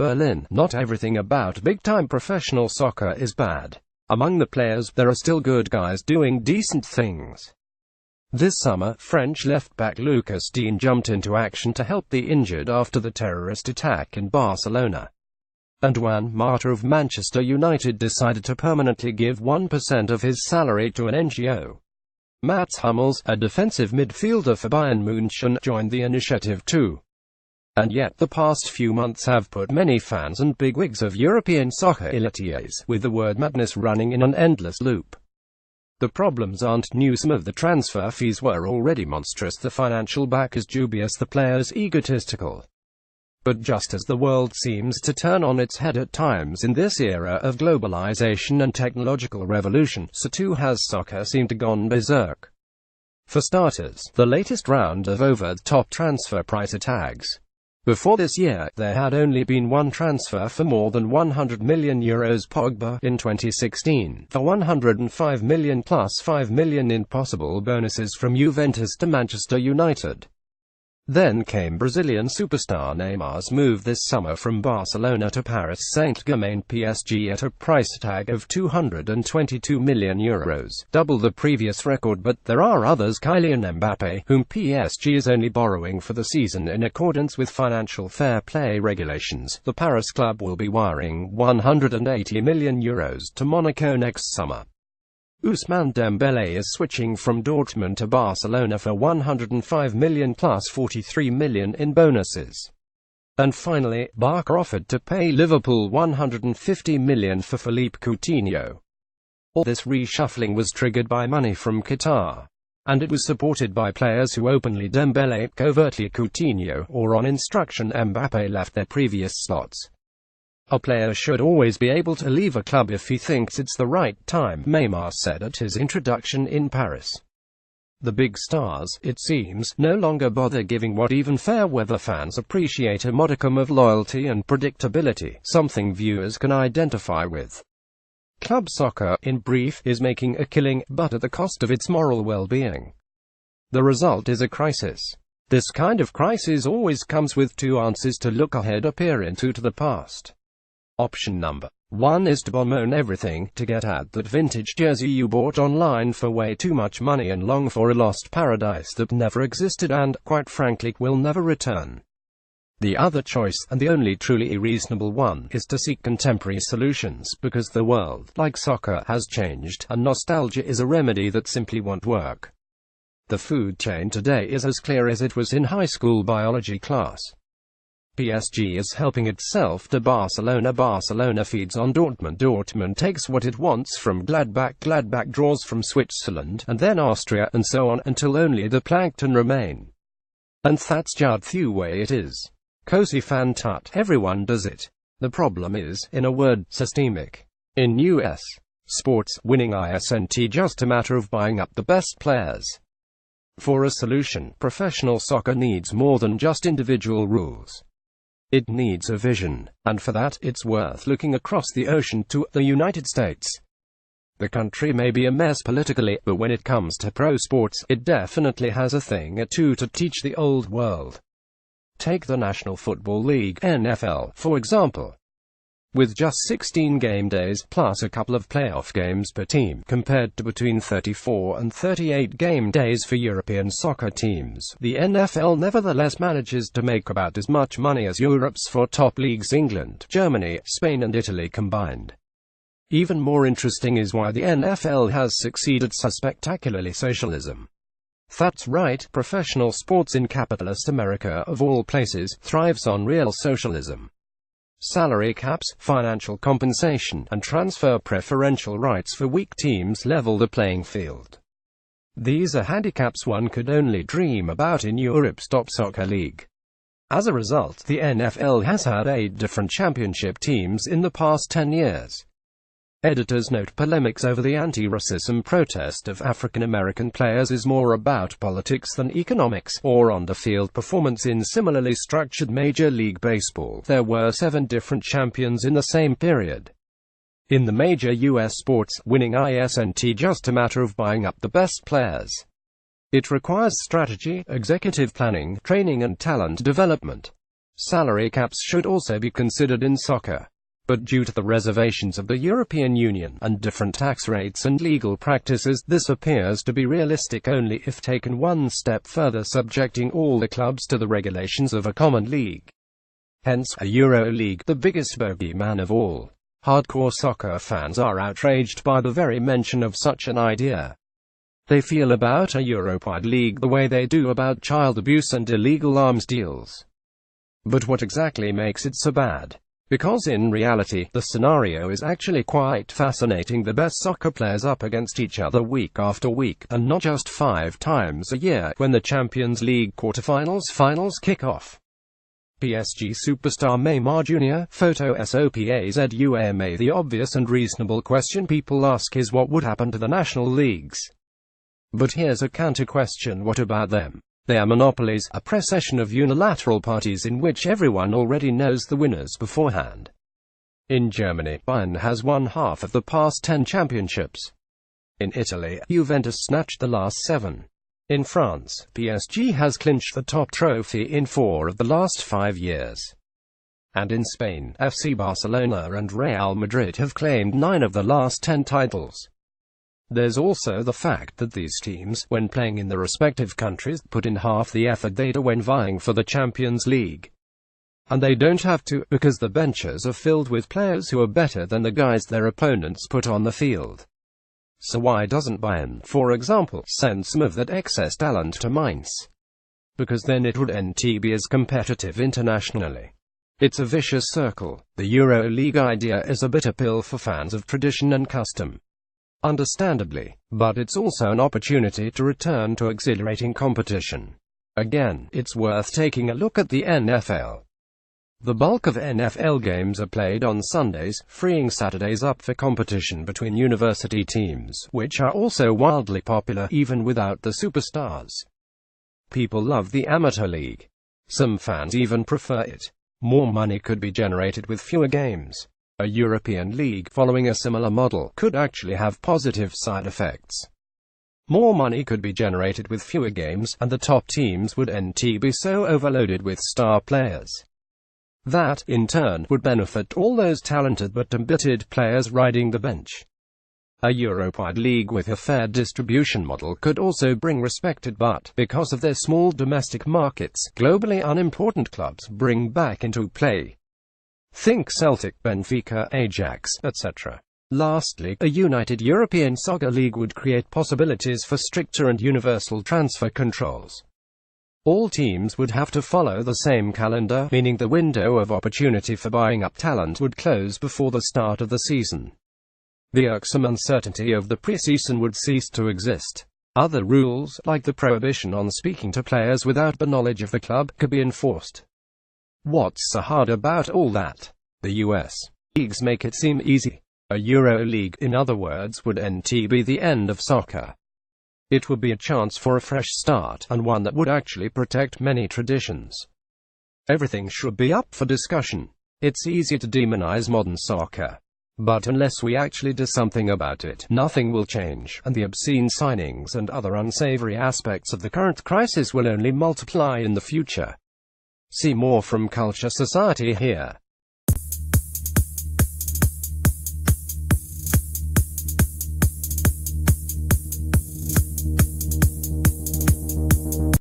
Berlin. Not everything about big-time professional soccer is bad. Among the players, there are still good guys doing decent things. This summer, French left-back Lucas Digne jumped into action to help the injured after the terrorist attack in Barcelona. And Juan Mata of Manchester United decided to permanently give 1% of his salary to an NGO. Mats Hummels, a defensive midfielder for Bayern München, joined the initiative too. And yet the past few months have put many fans and bigwigs of European soccer at ease, with the word madness running in an endless loop. The problems aren't new. Some of the transfer fees were already monstrous, the financial backers dubious, the players egotistical. But just as the world seems to turn on its head at times in this era of globalization and technological revolution, so too has soccer seemed to gone berserk. For starters, the latest round of over-the-top transfer price tags. Before this year, there had only been one transfer for more than €100 million, Pogba, in 2016, for €105 million plus €5 million in possible bonuses from Juventus to Manchester United. Then came Brazilian superstar Neymar's move this summer from Barcelona to Paris Saint-Germain PSG at a price tag of €222 million, double the previous record. But there are others. Kylian Mbappe, whom PSG is only borrowing for the season in accordance with financial fair play regulations. The Paris club will be wiring €180 million to Monaco next summer. Ousmane Dembélé is switching from Dortmund to Barcelona for €105 million plus €43 million in bonuses. And finally, Barca offered to pay Liverpool €150 million for Philippe Coutinho. All this reshuffling was triggered by money from Qatar. And it was supported by players who openly Dembélé, covertly Coutinho, or on instruction Mbappe left their previous slots. A player should always be able to leave a club if he thinks it's the right time, Neymar said at his introduction in Paris. The big stars, it seems, no longer bother giving what even fair-weather fans appreciate: a modicum of loyalty and predictability, something viewers can identify with. Club soccer, in brief, is making a killing, but at the cost of its moral well-being. The result is a crisis. This kind of crisis always comes with two answers to look ahead or peer into the past. Option number 1 is to bemoan everything, to get at that vintage jersey you bought online for way too much money and long for a lost paradise that never existed and, quite frankly, will never return. The other choice, and the only truly reasonable one, is to seek contemporary solutions, because the world, like soccer, has changed, and nostalgia is a remedy that simply won't work. The food chain today is as clear as it was in high school biology class. PSG is helping itself to Barcelona. Barcelona feeds on Dortmund. Dortmund takes what it wants from Gladbach. Gladbach draws from Switzerland, and then Austria, and so on, until only the plankton remain. And that's just the way it is. Cozy fan tut. Everyone does it. The problem is, in a word, systemic. In US sports, winning isn't just a matter of buying up the best players. For a solution, professional soccer needs more than just individual rules. It needs a vision, and for that, it's worth looking across the ocean to the United States. The country may be a mess politically, but when it comes to pro sports, it definitely has a thing or two to teach the old world. Take the National Football League, NFL, for example. With just 16 game days, plus a couple of playoff games per team, compared to between 34 and 38 game days for European soccer teams, the NFL nevertheless manages to make about as much money as Europe's four top leagues: England, Germany, Spain and Italy combined. Even more interesting is why the NFL has succeeded so spectacularly: socialism. That's right, professional sports in capitalist America, of all places, thrives on real socialism. Salary caps, financial compensation, and transfer preferential rights for weak teams level the playing field. These are handicaps one could only dream about in Europe's top soccer league. As a result, the NFL has had 8 different championship teams in the past 10 years. Editors note polemics over the anti-racism protest of African-American players is more about politics than economics, or on-the-field performance. In similarly structured Major League Baseball, there were 7 different champions in the same period. In the major U.S. sports, winning isn't just a matter of buying up the best players. It requires strategy, executive planning, training and talent development. Salary caps should also be considered in soccer. But due to the reservations of the European Union, and different tax rates and legal practices, this appears to be realistic only if taken one step further, subjecting all the clubs to the regulations of a common league. Hence, a Euro League, the biggest bogeyman of all. Hardcore soccer fans are outraged by the very mention of such an idea. They feel about a Europide league the way they do about child abuse and illegal arms deals. But what exactly makes it so bad? Because in reality, the scenario is actually quite fascinating. The best soccer players up against each other week after week, and not just 5 times a year, when the Champions League quarterfinals kick off. PSG superstar Neymar Jr. Photo SOPAZUMA. The obvious and reasonable question people ask is what would happen to the national leagues? But here's a counter question: what about them? They are monopolies, a procession of unilateral parties in which everyone already knows the winners beforehand. In Germany, Bayern has won half of the past 10 championships. In Italy, Juventus snatched the last 7. In France, PSG has clinched the top trophy in 4 of the last 5 years. And in Spain, FC Barcelona and Real Madrid have claimed 9 of the last 10 titles. There's also the fact that these teams, when playing in the respective countries, put in half the effort they do when vying for the Champions League. And they don't have to, because the benches are filled with players who are better than the guys their opponents put on the field. So why doesn't Bayern, for example, send some of that excess talent to Mainz? Because then it wouldn't be as competitive internationally. It's a vicious circle. The Euro League idea is a bitter pill for fans of tradition and custom. Understandably, but it's also an opportunity to return to exhilarating competition. Again, it's worth taking a look at the NFL. The bulk of NFL games are played on Sundays, freeing Saturdays up for competition between university teams, which are also wildly popular, even without the superstars. People love the amateur league. Some fans even prefer it. More money could be generated with fewer games. A European league, following a similar model, could actually have positive side effects. More money could be generated with fewer games, and the top teams wouldn't be so overloaded with star players. That, in turn, would benefit all those talented but embittered players riding the bench. A Europide league with a fair distribution model could also bring respected but, because of their small domestic markets, globally unimportant clubs bring back into play. Think Celtic, Benfica, Ajax, etc. Lastly, a united European Soccer League would create possibilities for stricter and universal transfer controls. All teams would have to follow the same calendar, meaning the window of opportunity for buying up talent would close before the start of the season. The irksome uncertainty of the pre-season would cease to exist. Other rules, like the prohibition on speaking to players without the knowledge of the club, could be enforced. What's so hard about all that? The US leagues make it seem easy. A Euro League, in other words, wouldn't be the end of soccer. It would be a chance for a fresh start, and one that would actually protect many traditions. Everything should be up for discussion. It's easy to demonize modern soccer. But unless we actually do something about it, nothing will change, and the obscene signings and other unsavory aspects of the current crisis will only multiply in the future. See more from Culture Society here.